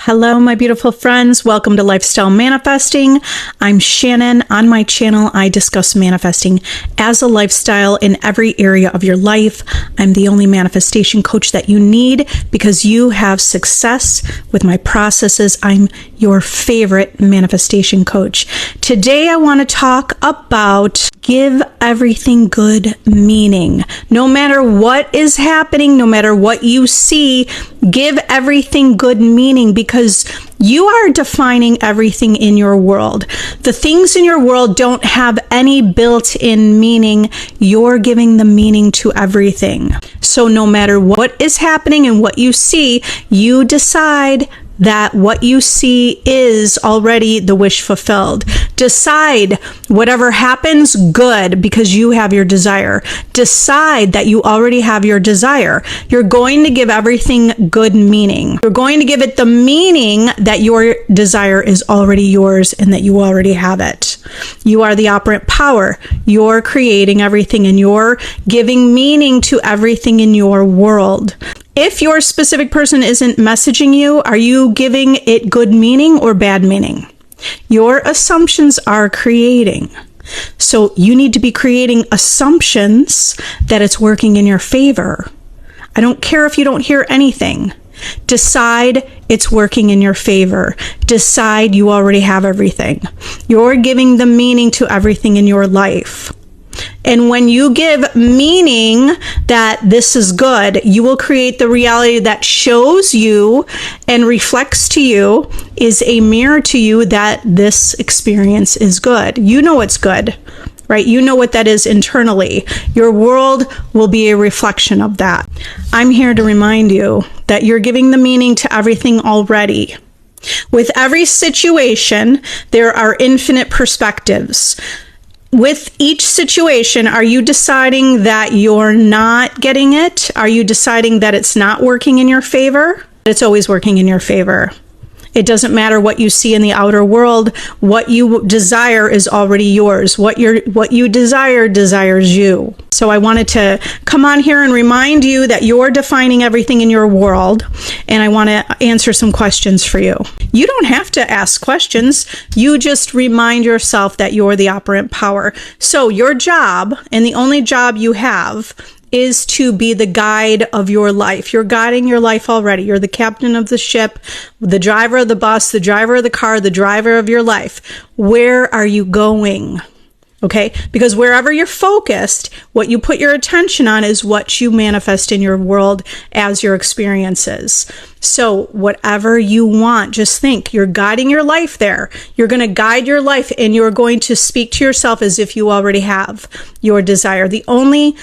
Hello, my beautiful friends. Welcome to Lifestyle Manifesting. I'm Shannon. On my channel, I discuss manifesting as a lifestyle in every area of your life. I'm the only manifestation coach that you need because you have success with my processes. I'm your favorite manifestation coach. Today, I want to talk about give everything good meaning. No matter what is happening, no matter what you see, give everything good meaning because you are defining everything in your world. The things in your world don't have any built-in meaning. You're giving the meaning to everything. So no matter what is happening and what you see, you decide that what you see is already the wish fulfilled. Decide whatever happens, good, because you have your desire. Decide that you already have your desire. You're going to give everything good meaning. You're going to give it the meaning that your desire is already yours and that you already have it. You are the operant power. You're creating everything and you're giving meaning to everything in your world. If your specific person isn't messaging you, are you giving it good meaning or bad meaning? Your assumptions are creating. So you need to be creating assumptions that it's working in your favor. I don't care if you don't hear anything. Decide it's working in your favor. Decide you already have everything. You're giving the meaning to everything in your life. And when you give meaning that this is good, you will create the reality that shows you and reflects to you, is a mirror to you that this experience is good. You know it's good, right? You know what that is internally. Your world will be a reflection of that. I'm here to remind you that you're giving the meaning to everything already. With every situation, there are infinite perspectives. With each situation, are you deciding that you're not getting it? Are you deciding that it's not working in your favor? It's always working in your favor. It doesn't matter what you see in the outer world. What you desire is already yours. What you desire desires you. So I wanted to come on here and remind you that you're defining everything in your world. And I want to answer some questions for you. You don't have to ask questions. You just remind yourself that you're the operant power. So your job, and the only job you have, is to be the guide of your life. You're guiding your life already. You're the captain of the ship, the driver of the bus, the driver of the car, the driver of your life. Where are you going? Okay? Because wherever you're focused, what you put your attention on is what you manifest in your world as your experiences. So whatever you want, just think you're guiding your life there. You're going to guide your life and you're going to speak to yourself as if you already have your desire. The only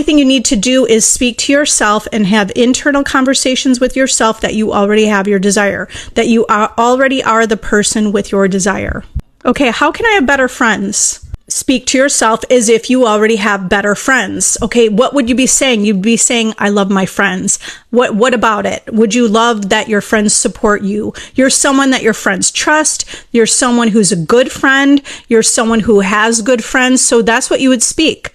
thing you need to do is speak to yourself and have internal conversations with yourself that you already have your desire, that you already are the person with your desire. Okay, how can I have better friends? Speak to yourself as if you already have better friends. Okay, what would you be saying? You'd be saying, I love my friends. What about it? Would you love that your friends support you? You're someone that your friends trust. You're someone who's a good friend. You're someone who has good friends. So that's what you would speak.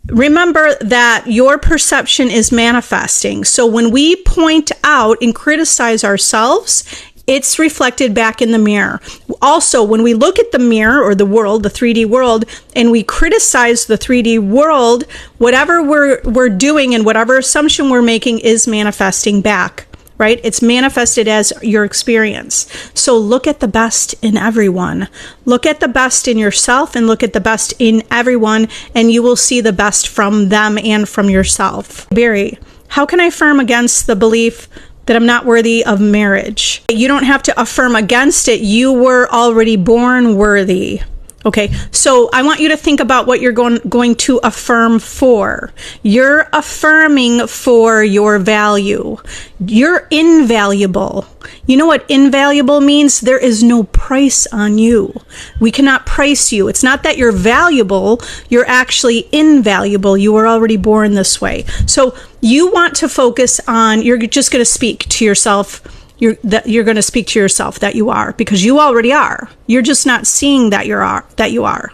Remember that your perception is manifesting. So when we point out and criticize ourselves, it's reflected back in the mirror. Also, when we look at the mirror or the world, the 3D world, and we criticize the 3D world, whatever we're doing and whatever assumption we're making is manifesting back. Right? It's manifested as your experience. So look at the best in everyone. Look at the best in yourself and look at the best in everyone, and you will see the best from them and from yourself. Barry, how can I affirm against the belief that I'm not worthy of marriage? You don't have to affirm against it. You were already born worthy. Okay, so I want you to think about what you're going to affirm for. You're affirming for your value. You're invaluable. You know what invaluable means? There is no price on you. We cannot price you. It's not that you're valuable. You're actually invaluable. You were already born this way. So you want to focus on, you're just going to speak to yourself. You're going to speak to yourself that you are, because you already are. You're just not seeing that you are.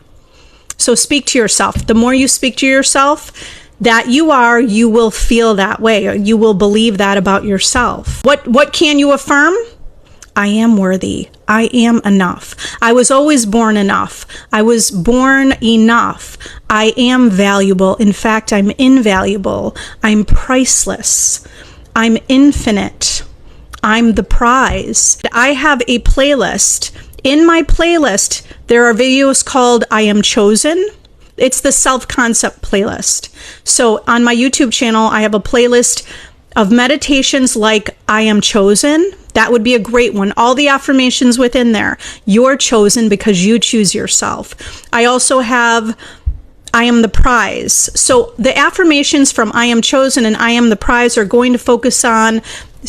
So speak to yourself. The more you speak to yourself, that you are, you will feel that way. You will believe that about yourself. What can you affirm? I am worthy. I am enough. I was always born enough. I was born enough. I am valuable. In fact, I'm invaluable. I'm priceless. I'm infinite. I'm the prize. I have a playlist. In my playlist, there are videos called I Am Chosen. It's the self-concept playlist. So on my YouTube channel, I have a playlist of meditations like I Am Chosen. That would be a great one. All the affirmations within there. You're chosen because you choose yourself. I also have I am the prize. So the affirmations from I Am Chosen and I Am the Prize are going to focus on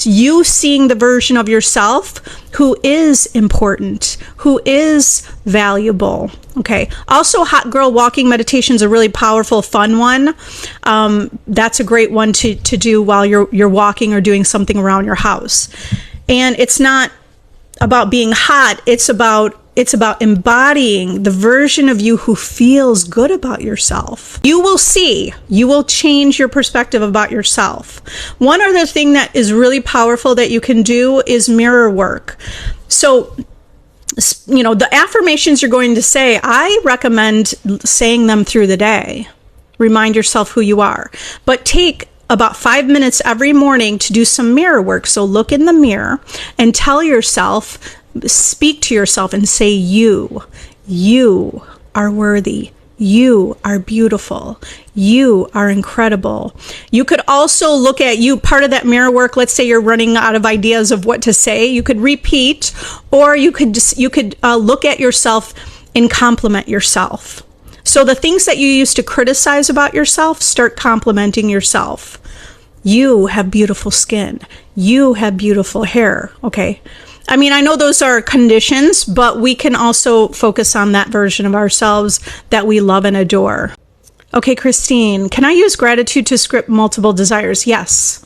you seeing the version of yourself who is important, who is valuable. Okay. Also, Hot Girl Walking Meditation is a really powerful, fun one. That's a great one to do while you're walking or doing something around your house. And it's not about being hot. It's about embodying the version of you who feels good about yourself. You will change your perspective about yourself. One other thing that is really powerful that you can do is mirror work. So, the affirmations you're going to say, I recommend saying them through the day. Remind yourself who you are. But take about 5 minutes every morning to do some mirror work. So look in the mirror and tell yourself, speak to yourself and say, you are worthy. You are beautiful. You are incredible. You could also look at part of that mirror work. Let's say you're running out of ideas of what to say. You could repeat, or you could look at yourself and compliment yourself. So the things that you used to criticize about yourself, start complimenting yourself. You have beautiful skin. You have beautiful hair. Okay. I mean, I know those are conditions, but we can also focus on that version of ourselves that we love and adore. Okay, Christine, can I use gratitude to script multiple desires? Yes.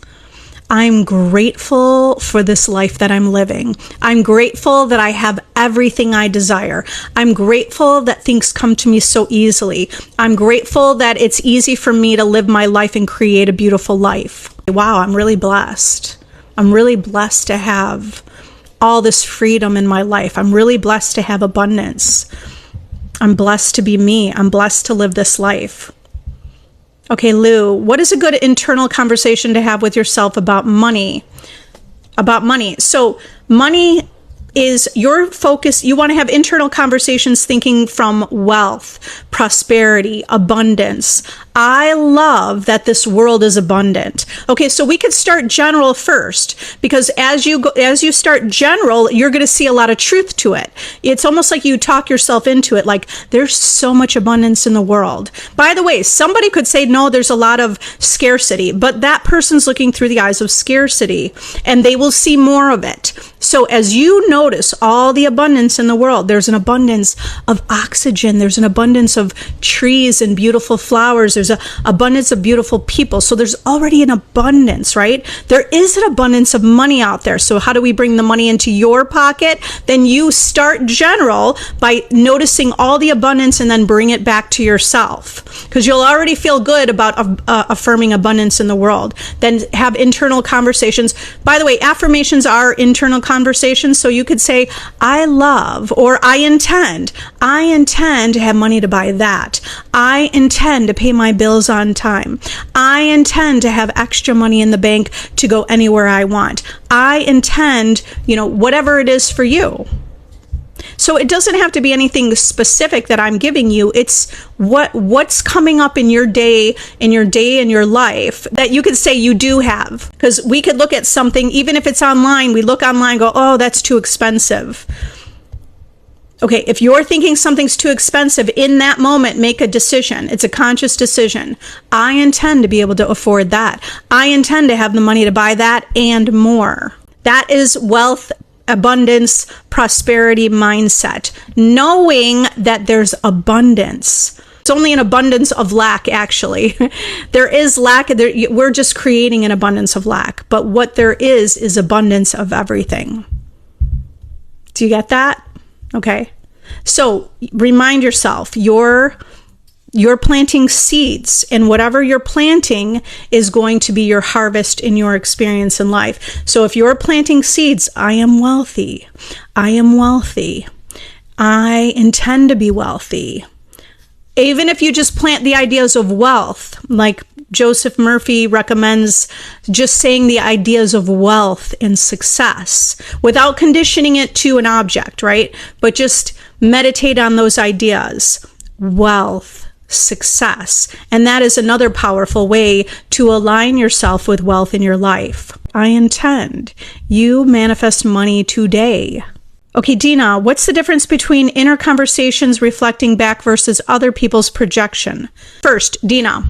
I'm grateful for this life that I'm living. I'm grateful that I have everything I desire. I'm grateful that things come to me so easily. I'm grateful that it's easy for me to live my life and create a beautiful life. Wow, I'm really blessed. I'm really blessed to have all this freedom in my life. I'm really blessed to have abundance. I'm blessed to be me. I'm blessed to live this life. Okay, Lou, what is a good internal conversation to have with yourself about money? So money is your focus. You want to have internal conversations thinking from wealth, prosperity, abundance. I love that this world is abundant. Okay, so we could start general first, because as you start general, you're going to see a lot of truth to it. It's almost like you talk yourself into it, like there's so much abundance in the world. By the way, somebody could say, no, there's a lot of scarcity, but that person's looking through the eyes of scarcity and they will see more of it. So as you notice all the abundance in the world, there's an abundance of oxygen, there's an abundance of trees and beautiful flowers, there's an abundance of beautiful people. So there's already an abundance, right? There is an abundance of money out there. So how do we bring the money into your pocket? Then you start general by noticing all the abundance and then bring it back to yourself, because you'll already feel good about affirming abundance in the world. Then have internal conversations. By the way, affirmations are internal conversations. So you could say, I love, or I intend to have money to buy that. I intend to pay my bills on time. I intend to have extra money in the bank to go anywhere I want. I intend, whatever it is for you. So it doesn't have to be anything specific that I'm giving you. It's what's coming up in your day, in your life that you could say you do have. Because we could look at something, even if it's online, we look online and go, oh, that's too expensive. Okay, if you're thinking something's too expensive, in that moment, make a decision. It's a conscious decision. I intend to be able to afford that. I intend to have the money to buy that and more. That is wealth, abundance, prosperity mindset. Knowing that there's abundance. It's only an abundance of lack, actually. There is lack. We're just creating an abundance of lack. But what there is abundance of everything. Do you get that? Okay. So remind yourself, you're You're planting seeds, and whatever you're planting is going to be your harvest in your experience in life. So if you're planting seeds, I am wealthy. I am wealthy. I intend to be wealthy. Even if you just plant the ideas of wealth, like Joseph Murphy recommends, just saying the ideas of wealth and success without conditioning it to an object, right? But just meditate on those ideas. Wealth, success. And that is another powerful way to align yourself with wealth in your life. I intend. You manifest money today. Okay, Dina, what's the difference between inner conversations reflecting back versus other people's projection? First, Dina,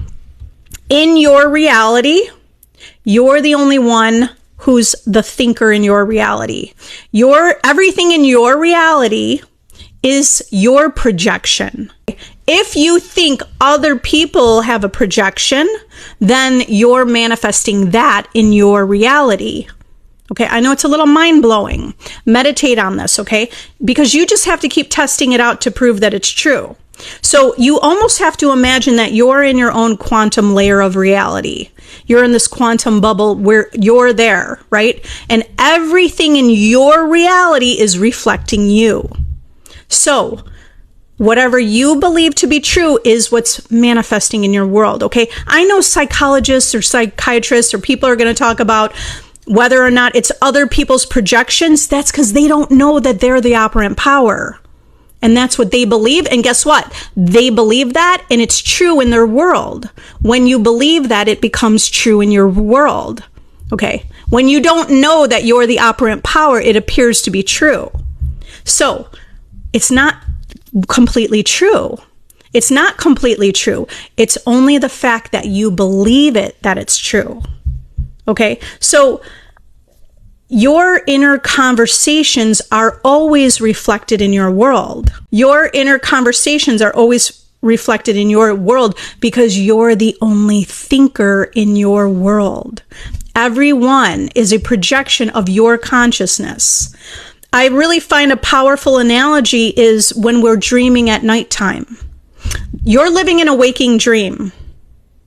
in your reality, you're the only one who's the thinker in your reality. Everything in your reality is your projection. If you think other people have a projection, then you're manifesting that in your reality. Okay, I know it's a little mind-blowing. Meditate on this, okay? Because you just have to keep testing it out to prove that it's true. So you almost have to imagine that you're in your own quantum layer of reality. You're in this quantum bubble where you're there, right? And everything in your reality is reflecting you. So whatever you believe to be true is what's manifesting in your world, okay? I know psychologists or psychiatrists or people are going to talk about whether or not it's other people's projections. That's because they don't know that they're the operant power. And that's what they believe. And guess what? They believe that, and it's true in their world. When you believe that, it becomes true in your world. Okay? When you don't know that you're the operant power, it appears to be true. So it's not completely true. It's not completely true. It's only the fact that you believe it, that it's true. Okay, so your inner conversations are always reflected in your world. Your inner conversations are always reflected in your world because you're the only thinker in your world. Everyone is a projection of your consciousness. I really find a powerful analogy is when we're dreaming at nighttime. You're living in a waking dream.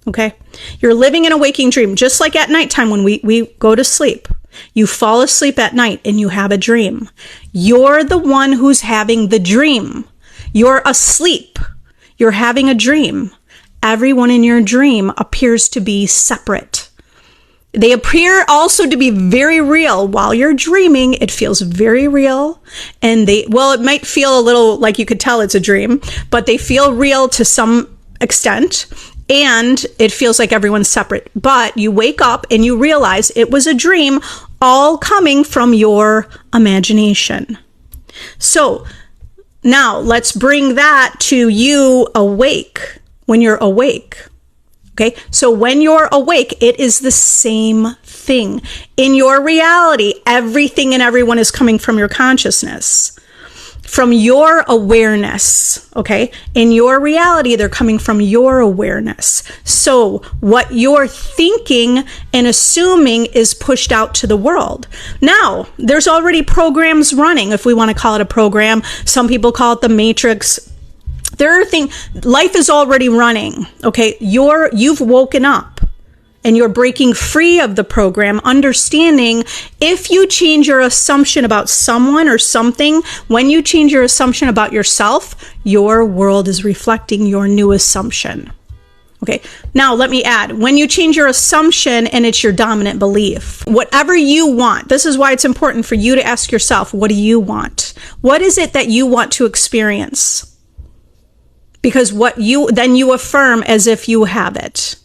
Okay? You're living in a waking dream, just like at nighttime when we go to sleep. You fall asleep at night and you have a dream. You're the one who's having the dream. You're asleep. You're having a dream. Everyone in your dream appears to be separate. They appear also to be very real. While you're dreaming, it feels very real. And it might feel a little like you could tell it's a dream, but they feel real to some extent. And it feels like everyone's separate. But you wake up and you realize it was a dream, all coming from your imagination. So now let's bring that to you awake, when you're awake. Okay, so when you're awake, it is the same thing. In your reality, everything and everyone is coming from your consciousness. From your awareness, okay? In your reality, they're coming from your awareness. So what you're thinking and assuming is pushed out to the world. Now, there's already programs running, if we want to call it a program. Some people call it the Matrix. Life is already running, okay? You've woken up. And you're breaking free of the program, understanding if you change your assumption about someone or something, when you change your assumption about yourself, your world is reflecting your new assumption. Okay, now let me add, when you change your assumption and it's your dominant belief, whatever you want, this is why it's important for you to ask yourself, what do you want? What is it that you want to experience? Because then you affirm as if you have it.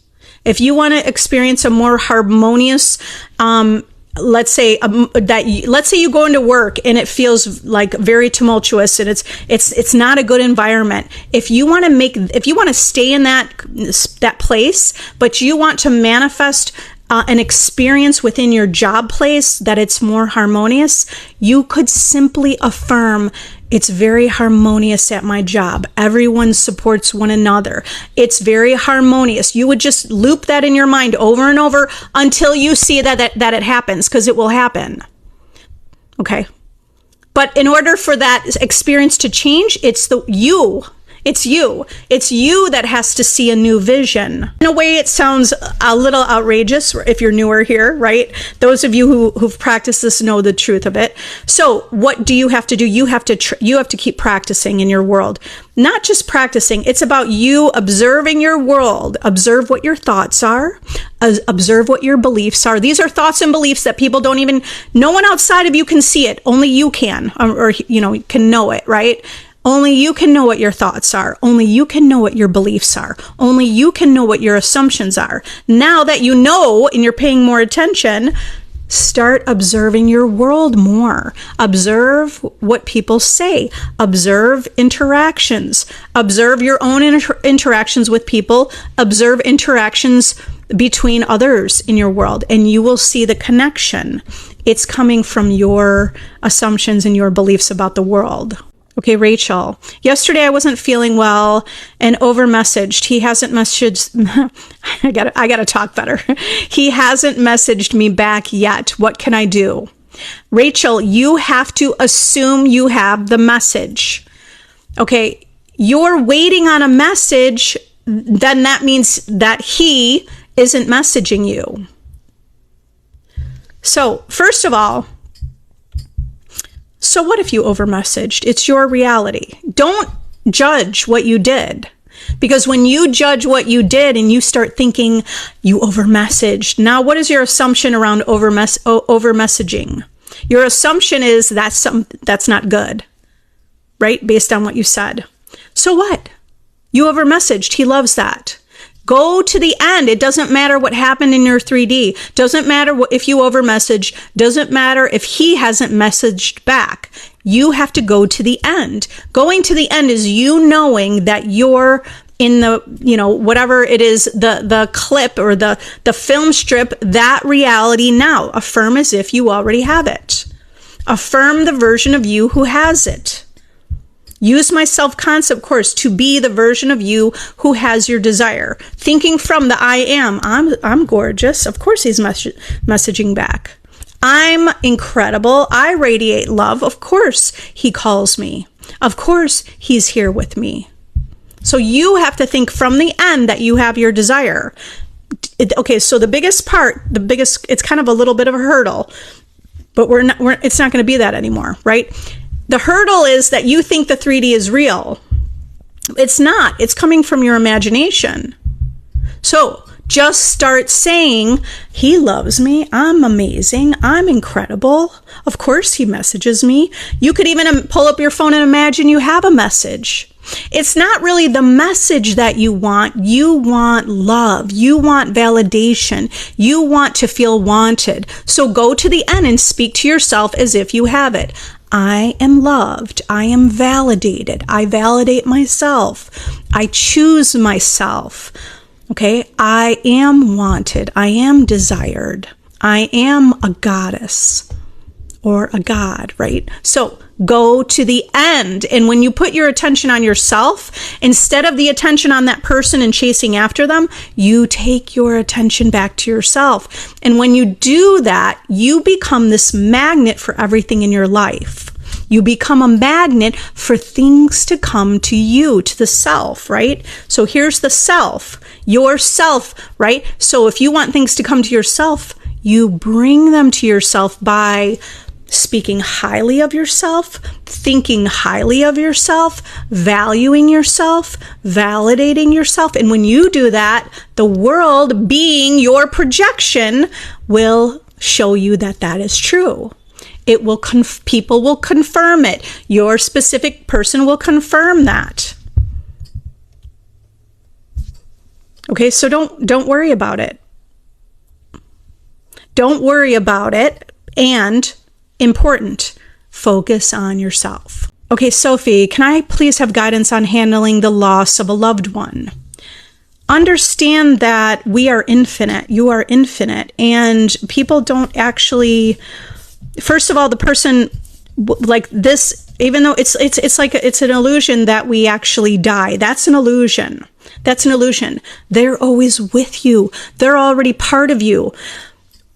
If you want to experience a more harmonious, let's say you go into work and it feels like very tumultuous and it's not a good environment. If you want to stay in that place, but you want to manifest an experience within your job place that it's more harmonious, you could simply affirm, it's very harmonious at my job. Everyone supports one another. It's very harmonious. You would just loop that in your mind over and over until you see that it happens, because it will happen. Okay. But in order for that experience to change, it's It's you. It's you that has to see a new vision. In a way, it sounds a little outrageous if you're newer here, right? Those of you who've practiced this know the truth of it. So what do you have to do? You have to keep practicing in your world. Not just practicing. It's about you observing your world. Observe what your thoughts are. Observe what your beliefs are. These are thoughts and beliefs that people don't even, no one outside of you can see it. Only you can, or can know it, right? Only you can know what your thoughts are. Only you can know what your beliefs are. Only you can know what your assumptions are. Now that you know and you're paying more attention, start observing your world more. Observe what people say. Observe interactions. Observe your own interactions with people. Observe interactions between others in your world, and you will see the connection. It's coming from your assumptions and your beliefs about the world. Okay, Rachel, yesterday I wasn't feeling well and over messaged. He hasn't messaged. I gotta talk better. He hasn't messaged me back yet. What can I do? Rachel, you have to assume you have the message. Okay, you're waiting on a message, then that means that he isn't messaging you. So, first of all, so what if you over-messaged? It's your reality. Don't judge what you did. Because when you judge what you did and you start thinking you over-messaged, now what is your assumption around over-messaging? Your assumption is that's not good, right? Based on what you said. So what? You over-messaged. He loves that. Go to the end. It doesn't matter what happened in your 3D. Doesn't matter if you over-message. Doesn't matter if he hasn't messaged back. You have to go to the end. Going to the end is you knowing that you're in the, whatever it is, the clip or the film strip, that reality now. Affirm as if you already have it. Affirm the version of you who has it. Use my self-concept course to be the version of you who has your desire. Thinking from the I am. I'm gorgeous. Of course he's messaging back. I'm incredible. I radiate love. Of course he calls me. Of course he's here with me. So you have to think from the end that you have your desire. Okay, so the biggest part, it's kind of a little bit of a hurdle, but it's not going to be that anymore, right? The hurdle is that you think the 3D is real. It's not. It's coming from your imagination. So just start saying, he loves me. I'm amazing. I'm incredible. Of course he messages me. You could even pull up your phone and imagine you have a message. It's not really the message that you want. You want love. You want validation. You want to feel wanted. So go to the end and speak to yourself as if you have it. I am loved. I am validated. I validate myself. I choose myself. Okay? I am wanted. I am desired. I am a goddess or a god, right? So go to the end. And when you put your attention on yourself, instead of the attention on that person and chasing after them, you take your attention back to yourself. And when you do that, you become this magnet for everything in your life. You become a magnet for things to come to you, to the self, right? So here's the self, yourself, right? So if you want things to come to yourself, you bring them to yourself by speaking highly of yourself, thinking highly of yourself, valuing yourself, validating yourself. And when you do that, the world, being your projection, will show you that that is true. It will people will confirm it. Your specific person will confirm that. Okay, so don't worry about it. Don't worry about it. And important, focus on yourself. Okay, Sophie, can I please have guidance on handling the loss of a loved one? Understand that we are infinite. You are infinite, and people don't actually. First of all, the person like this, even though it's like it's an illusion that we actually die. That's an illusion. That's an illusion. They're always with you. They're already part of you.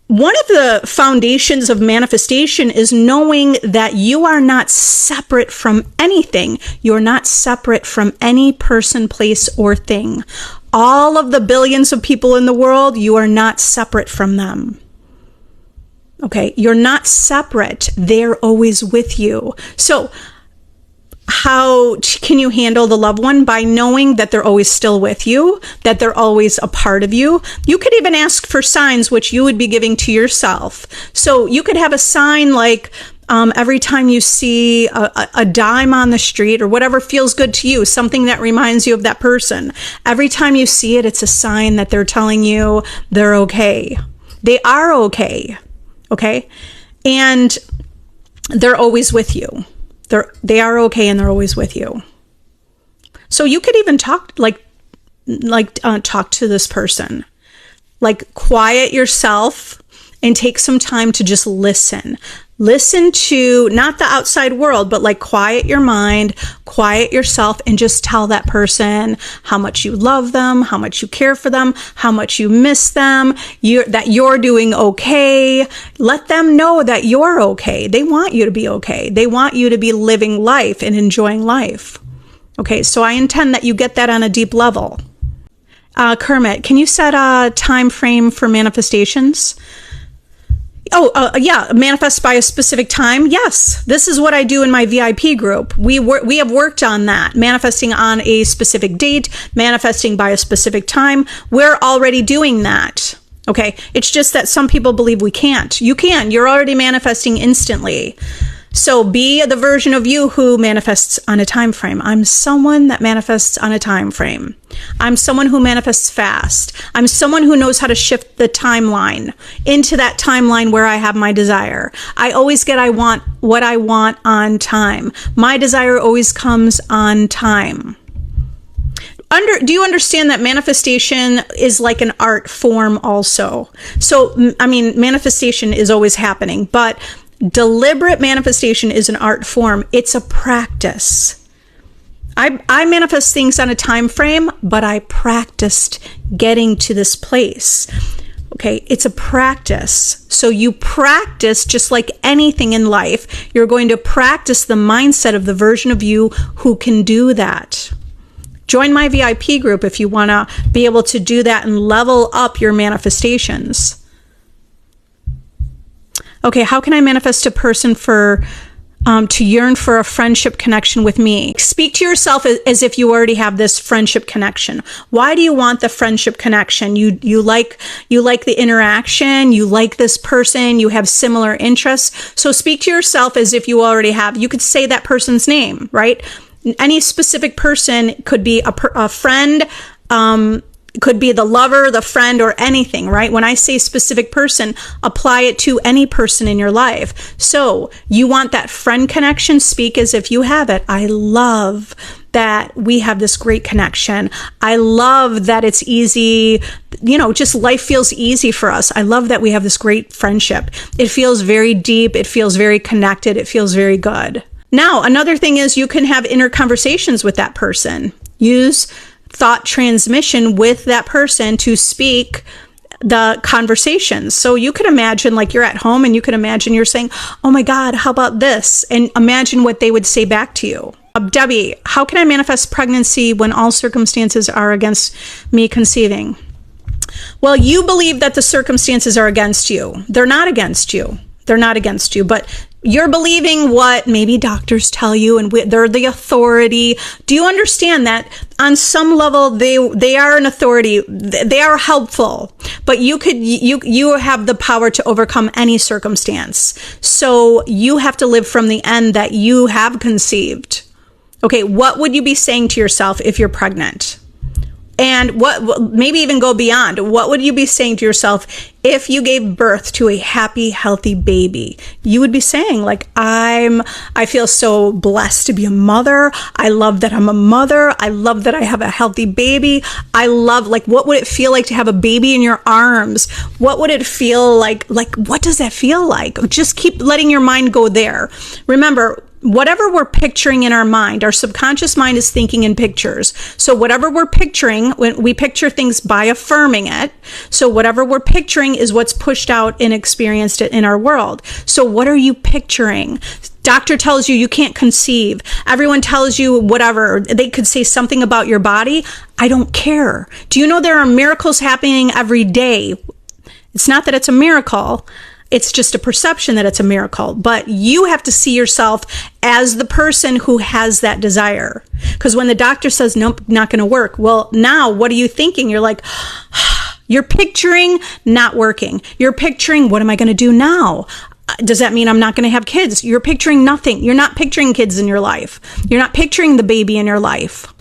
one of the foundations of manifestation is knowing that you are not separate from anything. You're not separate from any person, place, or thing. All of the billions of people in the world, you are not separate from them. Okay, you're not separate. They're always with you. So how can you handle the loved one? By knowing that they're always still with you, that they're always a part of you. You could even ask for signs, which you would be giving to yourself. So you could have a sign like, every time you see a dime on the street or whatever feels good to you, something that reminds you of that person. Every time you see it, it's a sign that they're telling you they're okay. They are okay. Okay. And they're always with you. They are okay, and they're always with you. So you could even talk talk to this person, like quiet yourself and take some time to just listen. Listen to not the outside world, but like quiet your mind, quiet yourself, and just tell that person how much you love them, how much you care for them, how much you miss them, that you're doing okay. Let them know that you're okay. They want you to be okay. They want you to be living life and enjoying life. Okay, so I intend that you get that on a deep level. Kermit, can you set a time frame for manifestations? Yeah, manifest by a specific time. Yes, this is what I do in my VIP group. We have worked on that, manifesting on a specific date, manifesting by a specific time. We're already doing that. Okay, it's just that some people believe we can't. You can. You're already manifesting instantly. So be the version of you who manifests on a time frame. I'm someone that manifests on a time frame. I'm someone who manifests fast. I'm someone who knows how to shift the timeline into that timeline where I have my desire. I always get what I want on time. My desire always comes on time. Do you understand that manifestation is like an art form also? So, I mean, manifestation is always happening, but deliberate manifestation is an art form. It's a practice. I manifest things on a time frame, but I practiced getting to this place. Okay, it's a practice. So you practice just like anything in life. You're going to practice the mindset of the version of you who can do that. Join my VIP group if you want to be able to do that and level up your manifestations. Okay, how can I manifest a person to yearn for a friendship connection with me? Speak to yourself as if you already have this friendship connection. Why do you want the friendship connection? You like the interaction, you like this person, you have similar interests. So speak to yourself as if you already have. You could say that person's name, right? Any specific person could be a friend, could be the lover, the friend, or anything, right? When I say specific person, apply it to any person in your life. So you want that friend connection, speak as if you have it. I love that we have this great connection. I love that it's easy, just life feels easy for us. I love that we have this great friendship. It feels very deep. It feels very connected. It feels very good. Now, another thing is you can have inner conversations with that person. Use thought transmission with that person to speak the conversations. So you could imagine like you're at home and you could imagine you're saying, oh my God, how about this? And imagine what they would say back to you. Debbie, how can I manifest pregnancy when all circumstances are against me conceiving? Well, you believe that the circumstances are against you. They're not against you. They're not against you, but you're believing what maybe doctors tell you, and they're the authority. Do you understand that on some level they are an authority? They are helpful, but you have the power to overcome any circumstance. So you have to live from the end that you have conceived. Okay, what would you be saying to yourself if you're pregnant? And what, maybe even go beyond, what would you be saying to yourself if you gave birth to a happy, healthy baby? You would be saying like, I feel so blessed to be a mother. I love that I'm a mother. I love that I have a healthy baby. I love, like, what would it feel like to have a baby in your arms? What would it feel like, what does that feel like? Just keep letting your mind go there. Remember, whatever we're picturing in our mind, our subconscious mind is thinking in pictures. So whatever we're picturing, when we picture things by affirming it, so whatever we're picturing is what's pushed out and experienced it in our world. So what are you picturing? Doctor tells you you can't conceive. Everyone tells you whatever. They could say something about your body. I don't care. Do you know there are miracles happening every day? It's not that it's a miracle. It's just a perception that it's a miracle, but you have to see yourself as the person who has that desire. Because when the doctor says, nope, not going to work, well, now what are you thinking? You're like, you're picturing not working. You're picturing, what am I going to do now? Does that mean I'm not going to have kids? You're picturing nothing. You're not picturing kids in your life. You're not picturing the baby in your life.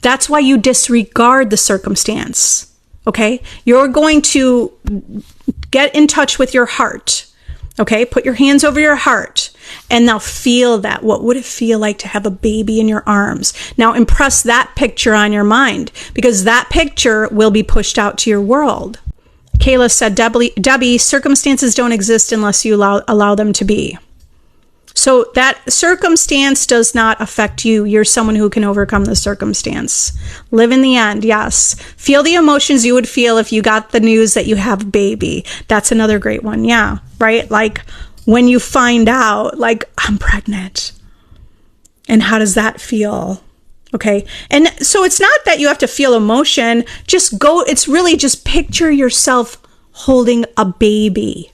That's why you disregard the circumstance. Okay? You're going to get in touch with your heart. Okay? Put your hands over your heart and now feel that. What would it feel like to have a baby in your arms? Now impress that picture on your mind, because that picture will be pushed out to your world. Kayla said, Debbie, circumstances don't exist unless you allow them to be. So that circumstance does not affect you. You're someone who can overcome the circumstance. Live in the end, yes. Feel the emotions you would feel if you got the news that you have a baby. That's another great one, yeah, right? Like when you find out, like, I'm pregnant. And how does that feel? Okay. And so it's not that you have to feel emotion. Just go, it's really just picture yourself holding a baby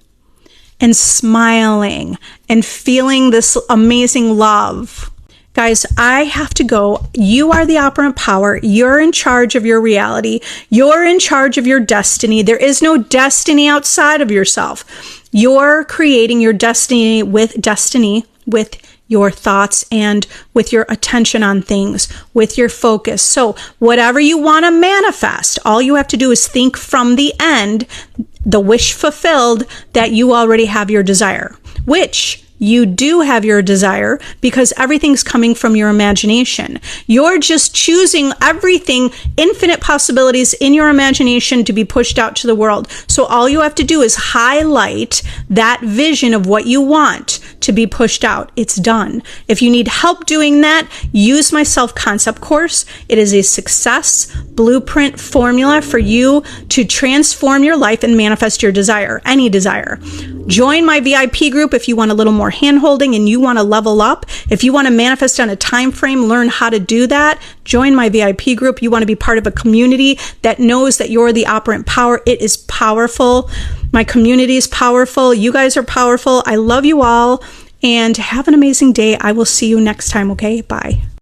and smiling and feeling this amazing love. Guys, I have to go. You are the operant power. You're in charge of your reality. You're in charge of your destiny. There is no destiny outside of yourself. You're creating your destiny with your thoughts and with your attention on things, with your focus. So whatever you want to manifest, all you have to do is think from the end, the wish fulfilled, that you already have your desire, which you do have your desire because everything's coming from your imagination. You're just choosing everything, infinite possibilities in your imagination to be pushed out to the world. So all you have to do is highlight that vision of what you want to be pushed out. It's done. If you need help doing that, use my self-concept course. It is a success blueprint formula for you to transform your life and manifest your desire, any desire. Join my VIP group if you want a little more hand-holding and you want to level up. If you want to manifest on a time frame, learn how to do that, join my VIP group. You want to be part of a community that knows that you're the operant power. It is powerful. My community is powerful. You guys are powerful. I love you all and have an amazing day. I will see you next time. Okay, bye.